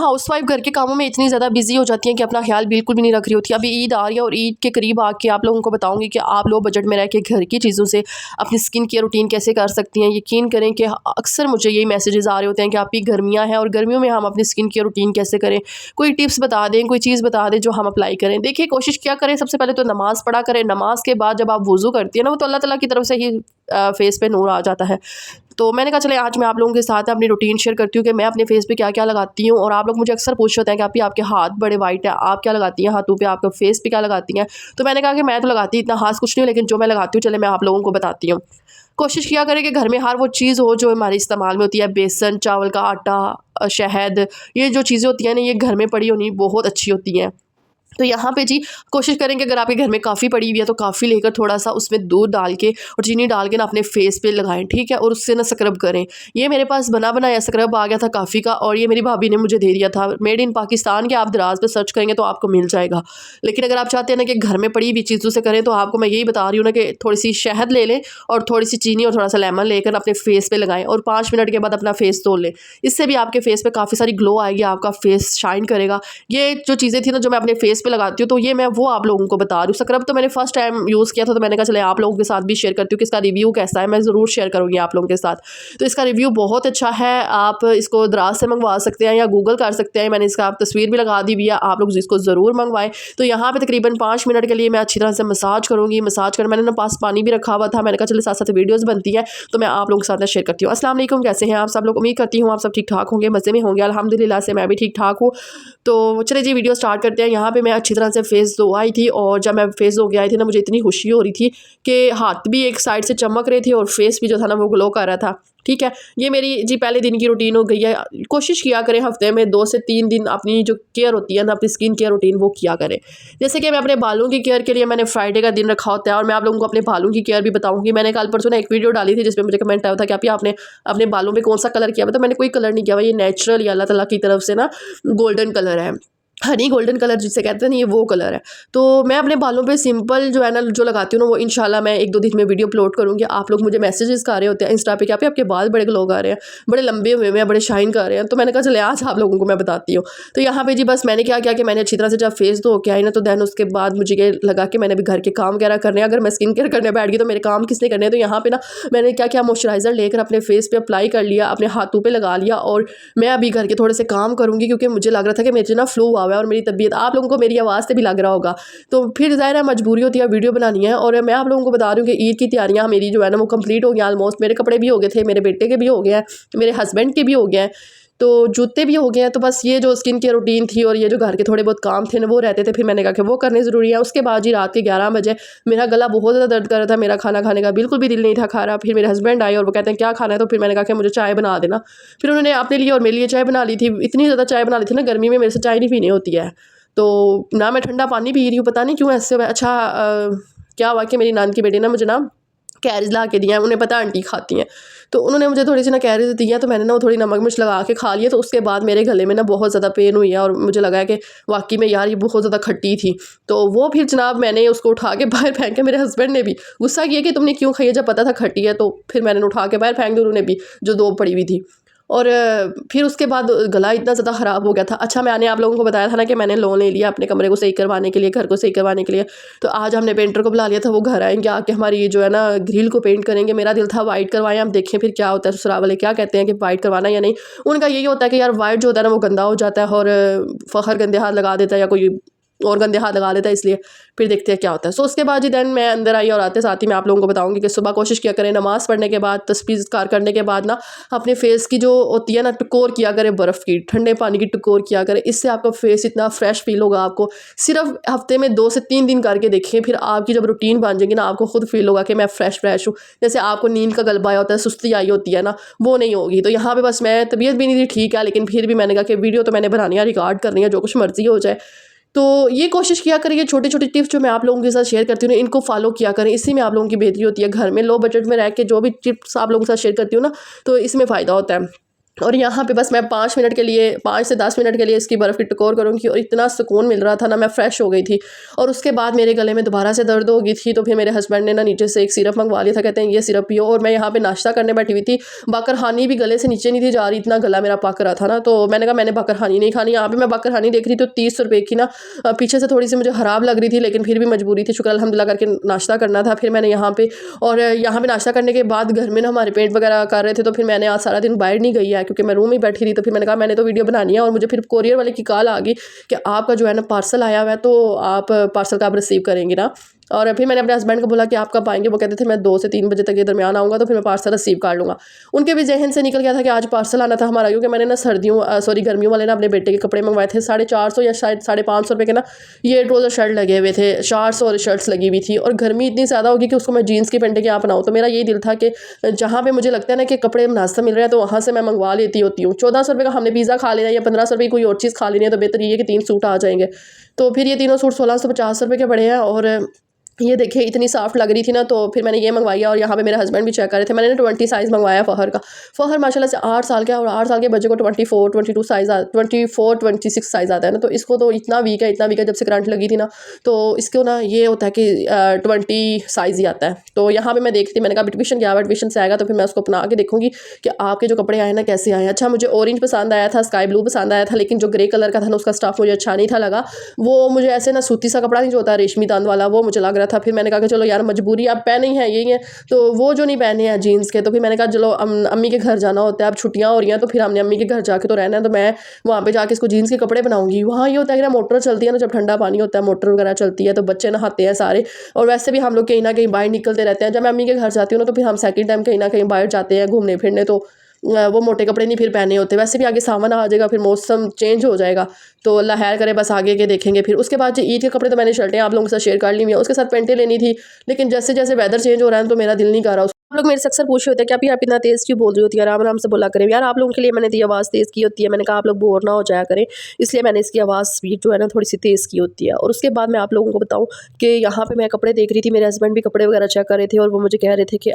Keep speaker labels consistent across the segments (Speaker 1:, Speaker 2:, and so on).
Speaker 1: Housewife घर के कामों में इतनी ज़्यादा बिजी हो जाती हैं कि अपना ख्याल बिल्कुल भी नहीं रख रही होती। अभी ईद आ रही है और ईद के करीब आके आप लोगों को बताऊंगी कि आप लोग बजट में रह के घर की चीज़ों से अपनी स्किन केयर रूटीन कैसे कर सकती हैं। यकीन करें कि अक्सर मुझे यही मैसेजेस आ रहे होते हैं कि आपकी गर्मियाँ हैं और गर्मियों में हम अपनी स्किन केयर रूटीन कैसे करें। कोई टिप्स बता दें, कोई चीज़ बता दें जो हम अप्लाई करें। देखिए, कोशिश क्या करें, सबसे पहले तो नमाज़ पढ़ा करें। नमाज के बाद जब आप वज़ू करती हैं ना, वो तो अल्लाह ताला की तरफ से ही फेस पे नूर आ जाता है। तो मैंने कहा चले आज मैं आप लोगों के साथ अपनी रूटीन शेयर करती हूँ कि मैं अपने फेस पे क्या क्या लगाती हूँ। और आप लोग मुझे अक्सर पूछ होते हैं कि आपके हाथ बड़े वाइट है, आप क्या लगाती हैं हाथों पे, आपके फेस पे क्या लगाती हैं। तो मैंने कहा कि मैं तो लगाती इतना खास कुछ नहीं हूँ, लेकिन जो मैं लगाती हूँ चले मैं आप लोगों को बताती हूँ। कोशिश किया करें कि घर में हर वो चीज़ हो जो हमारे इस्तेमाल में होती है। बेसन, चावल का आटा, शहद, ये जो चीज़ें होती हैं ना, ये घर में पड़ी होनी बहुत अच्छी होती हैं। तो यहाँ पे जी कोशिश करेंगे अगर आपके घर में काफ़ी पड़ी हुई है तो काफ़ी लेकर थोड़ा सा उसमें दूध डाल के और चीनी डाल के ना अपने फेस पे लगाएं, ठीक है। और उससे ना स्क्रब करें। ये मेरे पास बना बनाया स्क्रब आ गया था काफ़ी का, और ये मेरी भाभी ने मुझे दे दिया था, मेड इन पाकिस्तान के। आप दराज पे सर्च करेंगे तो आपको मिल जाएगा। लेकिन अगर आप चाहते हैं ना कि घर में पड़ी हुई चीज़ों से करें तो आपको मैं यही बता रही हूँ ना कि थोड़ी सी शहद ले लें और थोड़ी सी चीनी और थोड़ा सा लेमन लेकर अपने फेस पे लगाएं और 5 मिनट के बाद अपना फेस धो लें। इससे भी आपके फेस पे काफ़ी सारी ग्लो आएगी, आपका फेस शाइन करेगा। ये जो चीज़ें थी ना जो मैं अपने फेस पे लगाती हूँ, तो ये मैं वो आप लोगों को बता रही हूँ। स्क्रब तो मैंने फर्स्ट टाइम यूज़ किया था, तो मैंने कहा चले आप लोगों के साथ भी शेयर करती हूँ कि इसका रिव्यू कैसा है। मैं ज़रूर शेयर करूँगी आप लोगों के साथ। तो इसका रिव्यू बहुत अच्छा है। आप इसको दराज से मंगवा सकते हैं या गूगल कर सकते हैं। मैंने इसका आप तस्वीर भी लगा दी हुई है, आप लोग इसको ज़रूर मंगवाएं। तो यहाँ पे तकरीबन 5 मिनट के लिए मैं अच्छी तरह से मसाज करूँगी। मसाज कर मैंने ना पास पानी भी रखा हुआ था, मैंने कहा चले साथ साथ वीडियोज़ बनती है तो मैं आप लोगों के साथ शेयर करती हूँ। अस्सलाम वालेकुम, कैसे हैं आप सब लोग? उम्मीद करती हूँ आप सब ठीक ठाक होंगे, मज़े में होंगे। अल्हम्दुलिल्लाह से मैं भी ठीक ठाक हूँ। तो चलिए जी वीडियो स्टार्ट करते हैं। यहाँ पे मैं अच्छी तरह से फेस धो आई थी, और जब मैं फेस धो के आई थी ना, मुझे इतनी खुशी हो रही थी कि हाथ भी एक साइड से चमक रहे थे और फेस भी जो था ना वो ग्लो कर रहा था, ठीक है। ये मेरी जी पहले दिन की रूटीन हो गई है। कोशिश किया करें हफ्ते में 2 से 3 दिन अपनी जो केयर होती है ना, अपनी स्किन केयर रूटीन वो किया करें। जैसे कि मैं अपने बालों की केयर के लिए मैंने फ्राइडे का दिन रखा होता है, और मैं आप लोगों को अपने बालों की केयर भी बताऊंगी। मैंने कल परसों ना एक वीडियो डाली थी जिसमें मुझे कमेंट आया था कि आप आपने अपने बालों में कौन सा कलर किया हुआ। तो मैंने कोई कलर नहीं किया हुआ, ये नेचुरल अल्लाह ताला की तरफ से ना गोल्डन कलर है, हनी गोल्डन कलर जिसे कहते हैं ना, ये वो कलर है। तो मैं अपने बालों पे सिंपल जो है ना जो लगाती हूँ ना, वो इंशाल्लाह मैं 1-2 दिन में वीडियो अपलोड करूँगी। आप लोग मुझे मैसेजेस कर रहे होते हैं इंस्टा पे कि आपके बाल बड़े ग्लो कर रहे हैं, बड़े लंबे हुए हैं, बड़े शाइन कर रहे हैं। तो मैंने कहा चले आज आप लोगों को मैं बताती हूँ। तो यहाँ पे जी बस मैंने क्या किया कि मैंने अच्छी तरह से जब फेस धो के आई ना, तो दैन उसके बाद मुझे ये लगा कि मैंने भी घर के काम वगैरह करने हैं। अगर मैं स्किन केयर करने बैठ गई तो मेरे काम किसने करने हैं। तो यहाँ पे ना मैंने क्या किया, मॉइस्चराइज़र लेकर अपने फेस पे अप्लाई कर लिया, अपने हाथों पे लगा लिया। और मैं अभी घर के थोड़े से काम करूँगी क्योंकि मुझे लग रहा था कि मेरे ना फ्लू हुआ है और मेरी तबीयत, आप लोगों को मेरी आवाज़ से भी लग रहा होगा। तो फिर ज़ाहिर है मजबूरी होती है, वीडियो बनानी है। और मैं आप लोगों को बता रही हूँ कि ईद की तैयारियाँ मेरी जो है ना वो कंप्लीट हो गई ऑलमोस्ट। मेरे कपड़े भी हो गए थे, मेरे बेटे के भी हो गए हैं, मेरे हस्बैंड के भी हो गए हैं, तो जूते भी हो गए हैं। तो बस ये जो स्किन केयर रूटीन थी और ये जो घर के थोड़े बहुत काम थे ना वो रहते थे, फिर मैंने कहा कि वो करने ज़रूरी है। उसके बाद जी रात के 11 बजे मेरा गला बहुत ज़्यादा दर्द कर रहा था, मेरा खाना खाने का बिल्कुल भी दिल नहीं था खा रहा। फिर मेरे हस्बैंड आए और वो कहते हैं क्या खाना है, तो फिर मैंने कहा कि मुझे चाय बना देना। फिर उन्होंने अपने लिए और मेरे लिए चाय बना ली थी। इतनी ज़्यादा चाय बना ली थी ना, गर्मी में मेरे से चाय नहीं पीनी होती है, तो ना मैं ठंडा पानी पी रही हूँ, पता नहीं क्यों ऐसे अच्छा क्या हुआ कि मेरी नान की बेटी ना मुझे ना कैरीज ला के दिया है, उन्हें पता आंटी खाती हैं, तो उन्होंने मुझे थोड़ी सी ना कैरीज दी है। तो मैंने ना वो थोड़ी नमक मिर्च लगा के खा लिया। तो उसके बाद मेरे गले में ना बहुत ज़्यादा पेन हुई है और मुझे लगा है कि वाकई में यार ये बहुत ज़्यादा खट्टी थी। तो वो फिर जनाब मैंने उसको उठा के बाहर फेंक के, मेरे हस्बैंड ने भी गुस्सा किया कि तुमने क्यों खाई है जब पता था खट्टी है। तो फिर मैंने उठा के बाहर फेंक दी, उन्होंने भी जो 2 पड़ी हुई थी। और फिर उसके बाद गला इतना ज़्यादा ख़राब हो गया था। अच्छा मैंने आप लोगों को बताया था ना कि मैंने लोन ले लिया अपने कमरे को सही करवाने के लिए, घर को सही करवाने के लिए। तो आज हमने पेंटर को बुला लिया था, वो घर आएंगे, आके हमारी जो है ना ग्रिल को पेंट करेंगे। मेरा दिल था वाइट करवाएं, हम देखें फिर क्या होता है, ससुराल वाले क्या कहते हैं कि वाइट करवाना या नहीं। उनका यही होता है कि यार वाइट जो होता है ना वो गंदा हो जाता है और फ़खर गंदे हाथ लगा देता है या कोई और गंदे हाथ लगा लेता है, इसलिए फिर देखते हैं क्या होता है। सो उसके बाद ही दैन मैं अंदर आई और आते साथ ही मैं आप लोगों को बताऊंगी कि सुबह कोशिश किया करें नमाज़ पढ़ने के बाद, तस्बीह ज़िक्र करने के बाद ना अपने फेस की जो होती है ना टकोर किया करें, बर्फ़ की ठंडे पानी की टकोर किया करें। इससे आपका फेस इतना फ्रेश फील होगा। आपको सिर्फ हफ्ते में 2 से 3 दिन करके देखिए, फिर आपकी जब रूटीन बन जाएगी ना आपको खुद फील होगा कि मैं फ्रेश हूँ। जैसे आपको नींद का गलबा आया होता है, सुस्ती आई होती है ना, वो नहीं होगी। तो यहाँ पर बस मैं तबीयत भी नहीं थी ठीक है, लेकिन फिर भी मैंने कहा कि वीडियो तो मैंने बनानी है, रिकॉर्ड करनी है, जो कुछ मर्जी हो जाए। तो ये कोशिश किया करें, ये छोटे छोटे टिप्स जो मैं आप लोगों के साथ शेयर करती हूँ ना, इनको फॉलो किया करें। इसी में आप लोगों की बेहतरी होती है। घर में लो बजट में रह के जो भी टिप्स आप लोगों के साथ शेयर करती हूँ ना, तो इसमें फ़ायदा होता है। और यहाँ पे बस मैं 5 मिनट के लिए 5 से 10 मिनट के लिए इसकी बर्फ़ की टकोर करूँगी और इतना सुकून मिल रहा था ना, मैं फ़्रेश हो गई थी। और उसके बाद मेरे गले में दोबारा से दर्द हो गई थी, तो फिर मेरे हस्बैंड ने ना नीचे से एक सिरप मंगवा लिया था, कहते हैं ये सिरप पियो। और मैं यहाँ पे नाश्ता करने बैठी हुई थी, बाकरहानी भी गले से नीचे नहीं थी जा रही, इतना गला मेरा पक रहा था ना। तो मैंने कहा मैंने बाकरहानी नहीं खानी। यहाँ पे मैं बाकरहानी देख रही तो 30 रुपये की ना, पीछे से थोड़ी सी मुझे ख़राब लग रही थी, लेकिन फिर भी मजबूरी थी, शुक्र अल्हम्दुलिल्लाह करके नाश्ता करना था। फिर मैंने यहाँ पे और यहाँ पे नाश्ता करने के बाद घर में ना हमारे पेंट वगैरह कर रहे थे, तो फिर मैंने आज सारा दिन बाहर नहीं गई है क्योंकि मैं रूम में बैठी थी। तो फिर मैंने कहा मैंने तो वीडियो बनानी है। और मुझे फिर कोरियर वाले की कॉल आ गई कि आपका जो है ना पार्सल आया हुआ है, तो आप पार्सल का आप रिसीव करेंगे ना। और फिर मैंने अपने हस्बैंड को बोला कि आप कब आएंगे। वो कहते थे मैं 2 से 3 बजे तक के दरमियान आऊँगा, तो फिर मैं पार्सल रिसीव कर लूँगा। उनके भी जहन से निकल गया था कि आज पार्सल आना था हमारा, क्योंकि मैंने ना गर्मियों वाले ना अपने बेटे के कपड़े मंगवाए थे 450 या शायद 550 रुपये के ना, ये ट्राउज़र शर्ट लगे हुए थे, शॉर्ट्स और शर्ट्स लगी हुई थी। और गर्मी इतनी ज़्यादा होगी कि उसको मैं जीन्स की पैंट के यहाँ बनाऊँ। तो मेरा यही दिल था कि जहाँ पे मुझे लगता है ना कि कपड़े मुनासिब मिल रहे हैं, तो वहाँ से मैं मंगवा लेती होती हूँ। 1400 रुपये का हमने पिज़्ज़ा खा लेना या 1500 रुपये की कोई और चीज़ खा लेनी है, तो बेहतर ये है कि 3 सूट आ जाएंगे। तो फिर ये तीनों सूट 1650 रुपये के पड़े हैं। और ये देखिए इतनी सॉफ्ट लग रही थी ना, तो फिर मैंने ये मंगवाई है। और यहाँ पे मेरे हस्बैंड भी चेक कर रहे थे। मैंने ना 20 साइज़ मंगवाया फ़हर का। फ़हर माशाल्लाह से 8 साल का है, और 8 साल के बच्चे को 24 22 साइज़ 24 26 साइज़ आता है ना। तो इसको तो इतना वीक है जब से करंट लगी थी ना, तो इसको ना ये होता है कि 20 साइज़ ही आता है। तो यहाँ पे मैं देखती थी, मैंने कहा एडमिशन गया हुआ, एडमिशन से आएगा तो फिर मैं उसको अपना के देखूँगी कि आपके जो कपड़े आए ना कैसे आए हैं। अच्छा मुझे ऑरेंज पसंद आया था, स्काई ब्लू पसंद आया था, लेकिन जो ग्रे कलर का था ना उसका स्टफ़ मुझे अच्छा नहीं था लगा। वो मुझे ऐसे ना सूती सा कपड़ा नहीं जो होता है रेशमी तान वाला, वो मुझे लग रहा था। फिर मैंने कहा कि चलो यार मजबूरी आप पहने ही हैं यही है, तो वो जो नहीं पहने हैं जीन्स के, तो फिर मैंने कहा चलो अम्मी के घर जाना होता है, अब छुट्टियाँ हो रही हैं, तो फिर हमने अम्मी के घर जाके तो रहना है, तो मैं वहाँ पे जाके इसको जीन्स के कपड़े बनाऊंगी। वहाँ ये होता है कि ना मोटर चलती है ना, जब ठंडा पानी होता है मोटर वगैरह चलती है, तो बच्चे नहाते हैं सारे। और वैसे भी हम लोग कहीं ना कहीं बाहर निकलते रहते हैं। जब मैं अम्मी के घर जाती हूँ ना, तो फिर हम सेकंड टाइम कहीं ना कहीं बाहर जाते हैं घूमने फिरने, तो वो मोटे कपड़े नहीं फिर पहने होते। वैसे भी आगे सावन आ जाएगा, फिर मौसम चेंज हो जाएगा, तो अल्लाह खैर करे, बस आगे के देखेंगे। फिर उसके बाद जो ईद के कपड़े, तो मैंने शर्टें आप लोगों के साथ शेयर कर ली हुई हैं, उसके साथ पैंटें लेनी थी, लेकिन जैसे जैसे वेदर चेंज हो रहा है तो मेरा दिल नहीं कर रहा। आप लोग मेरे से अक्सर पूछे होते हैं कि आप इतना तेज़ क्यों बोल रही होती है, आराम आराम से बोला करें। यार आप लोगों के लिए मैंने ये आवाज़ तेज़ की होती है, मैंने कहा आप लोग बोर ना हो जाया करें, इसलिए मैंने इसकी आवाज़ स्पीड जो है ना थोड़ी सी तेज़ की होती है। और उसके बाद मैं आप लोगों को बताऊँ कि यहाँ पे मैं कपड़े देख रही थी, मेरे हस्बैंड भी कपड़े वगैरह चेक कर रहे थे, और वो मुझे कह रहे थे कि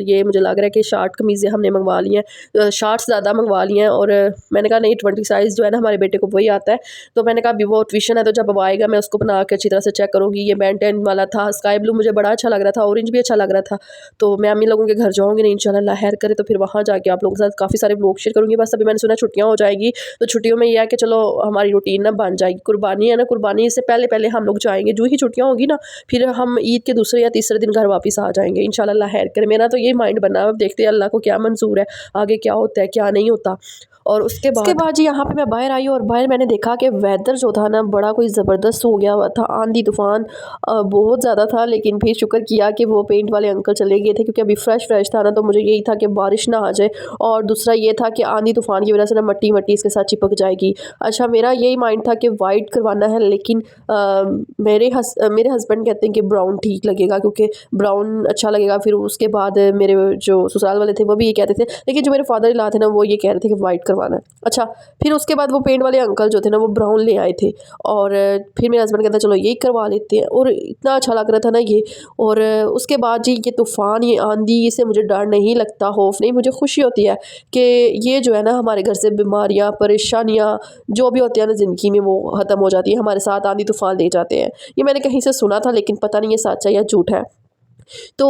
Speaker 1: ये मुझे लग रहा है कि शार्ट कमीज़ें हमने मंगवा ली हैं, शार्ट्स ज़्यादा मंगवा लिए हैं। और मैंने कहा नहीं 20 साइज़ जो है ना हमारे बेटे को वही आता है। तो मैंने कहा अभी वो ट्यूशन है, तो जब वो आएगा मैं उसको बना के अच्छी तरह से चेक करूँगी। ये Ben 10 वाला था, स्काई ब्लू मुझे बड़ा अच्छा लग रहा था, ऑरेंज भी अच्छा लग रहा था। तो मैं अम्मी लोगों के घर जाऊँगी नहीं, इंशाल्लाह अल्लाह खैर करे, तो फिर वहाँ जाके आप लोगों के साथ काफ़ी सारे व्लॉग शेयर करूँगी। बस अभी मैंने सुना छुट्टियाँ हो जाएगी, तो छुट्टियों में ये है कि चलो हमारी रूटीन ना बन जाएगी। कुर्बानी है ना, कुर्बानी से पहले पहले हम लोग जाएंगे, जो ही छुट्टियाँ होगी ना, फिर हम ईद के दूसरे या तीसरे दिन घर वापस आ जाएंगे इंशाल्लाह अल्लाह खैर करे। मेरा तो ये माइंड बना है, अब देखते हैं अल्लाह को क्या मंजूर है, आगे क्या होता है क्या नहीं होता। और उसके बाद जी यहाँ पे मैं बाहर आई, और बाहर मैंने देखा कि वेदर जो था ना बड़ा कोई ज़बरदस्त हो गया हुआ था, आंधी तूफ़ान बहुत ज़्यादा था। लेकिन फिर शुक्र किया कि वो पेंट वाले अंकल चले गए थे, क्योंकि अभी फ्रेश था ना, तो मुझे यही था कि बारिश ना आ जाए, और दूसरा ये था कि आंधी तूफ़ान की वजह से ना मट्टी इसके साथ चिपक जाएगी। अच्छा मेरा यही माइंड था कि वाइट करवाना है, लेकिन मेरे हस्बैंड कहते हैं कि ब्राउन ठीक लगेगा, क्योंकि ब्राउन अच्छा लगेगा। फिर उसके बाद मेरे जो ससुराल वाले थे वो भी ये कहते थे, लेकिन जो मेरे फादर इन लॉ थे ना वो ये कह रहे थे कि वाइट करवाना है। अच्छा फिर उसके बाद वो पेंट वाले अंकल जो थे ना वो ब्राउन ले आए थे, और फिर मेरे हस्बैंड कहता चलो यही करवा लेते हैं, और इतना अच्छा लग रहा था ना ये। और उसके बाद जी ये तूफ़ान, ये आंधी, इससे मुझे डर नहीं लगता, खौफ नहीं, मुझे खुशी होती है कि ये जो है ना हमारे घर से बीमारियाँ परेशानियाँ जो भी होती है ना ज़िंदगी में वो ख़त्म हो जाती है, हमारे साथ आंधी तूफ़ान ले जाते हैं। ये मैंने कहीं से सुना था, लेकिन पता नहीं ये सच है या झूठ है। तो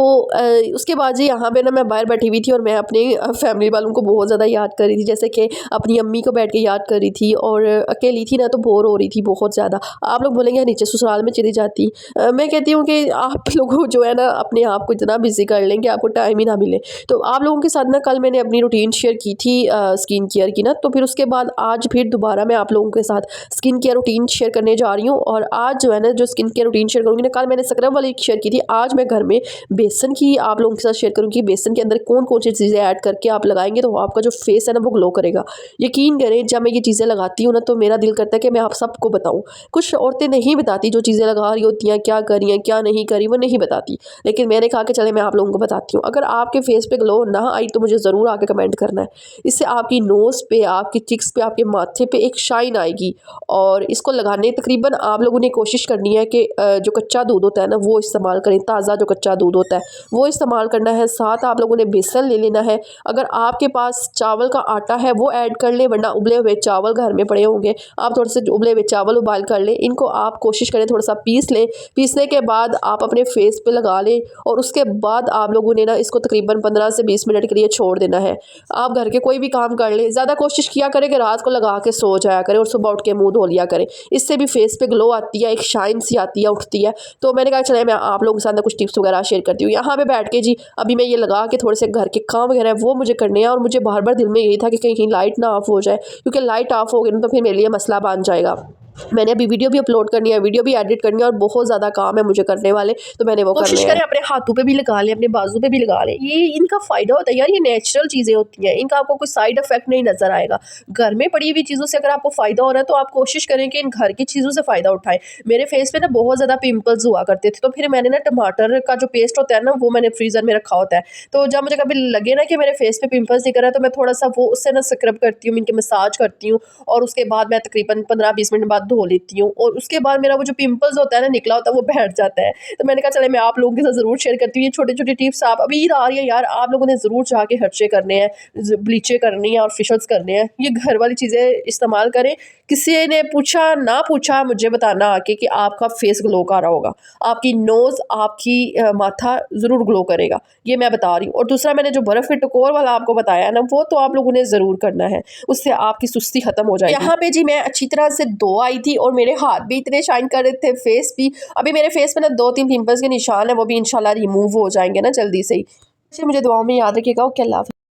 Speaker 1: उसके बाद जी यहाँ पे ना मैं बाहर बैठी हुई थी, और मैं अपने फैमिली वालों को बहुत ज़्यादा याद कर रही थी, जैसे कि अपनी अम्मी को बैठ के याद कर रही थी, और अकेली थी ना तो बोर हो रही थी बहुत ज़्यादा। आप लोग बोलेंगे नीचे ससुराल में चली जाती, मैं कहती हूँ कि आप लोगों जो है ना अपने आप को इतना बिजी कर लें कि आपको टाइम ही ना मिले। तो आप लोगों के साथ ना कल मैंने अपनी रूटीन शेयर की थी स्किन केयर की ना, तो फिर उसके बाद आज फिर दोबारा मैं आप लोगों के साथ स्किन केयर रूटीन शेयर करने जा रही हूँ। और आज जो है ना जो स्किन केयर रूटीन शेयर करूँगी ना, कल मैंने स्क्रब वाली शेयर की थी, आज मैं घर में बेसन की आप लोगों के साथ शेयर करूँगी। बेसन के अंदर कौन कौन सी चीज़ें ऐड करके आप लगाएंगे तो आपका जो फेस है ना वो ग्लो करेगा। यकीन करें जब मैं ये चीज़ें लगाती हूँ ना, तो मेरा दिल करता है कि मैं आप सबको बताऊँ। कुछ औरतें नहीं बताती जो चीज़ें लगा रही होती हैं, क्या कर रही हैं क्या नहीं करी, वो नहीं बताती, लेकिन मैंने कहा कि चले मैं आप लोगों को बताती हूँ। अगर आपके फेस पे ग्लो ना आई तो मुझे ज़रूर आके कमेंट करना है। इससे आपकी नोज़ पे, आपकी चिक्स पे, आपके माथे पे एक शाइन आएगी। और इसको लगाने तकरीबन आप लोगों ने कोशिश करनी है कि जो कच्चा दूध होता है ना वो इस्तेमाल करें, ताज़ा जो कच्चा दूध होता है वो इस्तेमाल करना है। साथ आप लोगों ने बेसन ले लेना है। अगर आपके पास चावल का आटा है वो ऐड कर ले, वरना उबले हुए चावल घर में पड़े होंगे, आप थोड़े से उबले हुए चावल उबाल कर लें। इनको आप कोशिश करें थोड़ा सा पीस लें। पीसने के बाद आप अपने फेस पे लगा लें और उसके बाद आप लोगों ने ना इसको तकरीबन 15 से 20 मिनट के लिए छोड़ देना है। आप घर के कोई भी काम कर लें, ज़्यादा कोशिश किया करें कि रात को लगा के सो जाया करें और सुबह उठ के मुंह धो लिया करें। इससे भी फेस पे ग्लो आती है, एक शाइन सी आती है, उठती है। तो मैंने कहा चले मैं आप लोगों के साथ कुछ टिप्स वगैरह शेयर करती हूँ। यहाँ पे बैठ के जी अभी मैं ये लगा के थोड़े से घर के काम वगैरह वो मुझे करने हैं और मुझे बार बार दिल में यही था कि कहीं लाइट ना ऑफ हो जाए, क्योंकि लाइट ऑफ हो गई ना तो फिर मेरे लिए मसला बन जाएगा। मैंने अभी वीडियो भी अपलोड करनी है, वीडियो भी एडिट करनी है और बहुत ज़्यादा काम है मुझे करने वाले, तो मैंने वो कोशिश करें अपने हाथों पे भी लगा लें, अपने बाजू पे भी लगा लें। ये इनका फ़ायदा होता है यार, ये नेचुरल चीज़ें होती हैं, इनका आपको कोई साइड इफेक्ट नहीं नज़र आएगा। घर में पड़ी हुई चीज़ों से अगर आपको फ़ायदा हो रहा है तो आप कोशिश करें कि इन घर की चीज़ों से फ़ायदा उठाएं। मेरे फेस पे ना बहुत ज़्यादा पिंपल्स हुआ करते थे, तो फिर मैंने ना टमाटर का जो पेस्ट होता है ना वो मैंने फ्रीज़र में रखा होता है। तो जब मुझे कभी लगे ना कि मेरे फेस पे पिंपल्स निकल रहा है तो मैं थोड़ा सा वो उससे ना स्क्रब करती हूँ, इनके मसाज करती हूँ और उसके बाद मैं तकरीबन 15-20 मिनट बाद धो लेती हूँ और उसके बाद मेरा वो जो पिंपल्स होता है ना निकला होता है वो बैठ जाता है। तो मैंने कहा चले मैं आप लोगों के साथ ज़रूर शेयर करती हूँ ये छोटे छोटे टिप्स। आप अभी ईद आ रही है यार, आप लोगों ने ज़रूर जाके हर्चे करने हैं, ब्लीचे करनी है और फेशियल्स करने हैं। ये घर वाली चीज़ें इस्तेमाल करें। किसी ने पूछा ना पूछा मुझे बताना आके कि आपका फेस ग्लो कर रहा होगा, आपकी नोज़ आपकी माथा ज़रूर ग्लो करेगा, ये मैं बता रही हूँ। और दूसरा मैंने जो बर्फ़ के टकोर वाला आपको बताया ना वो तो आप लोगों ने ज़रूर करना है, उससे आपकी सुस्ती ख़त्म हो जाएगी। यहाँ पे जी मैं अच्छी तरह से धो आई थी और मेरे हाथ भी इतने शाइन कर रहे थे, फेस भी। अभी मेरे फेस पे ना 2-3 पिंपल्स के निशान है, वो भी इंशाल्लाह रिमूव हो जाएंगे ना जल्दी से ही। मुझे दुआओं में याद रखिएगा। ओके, अल्लाह हाफ़िज़।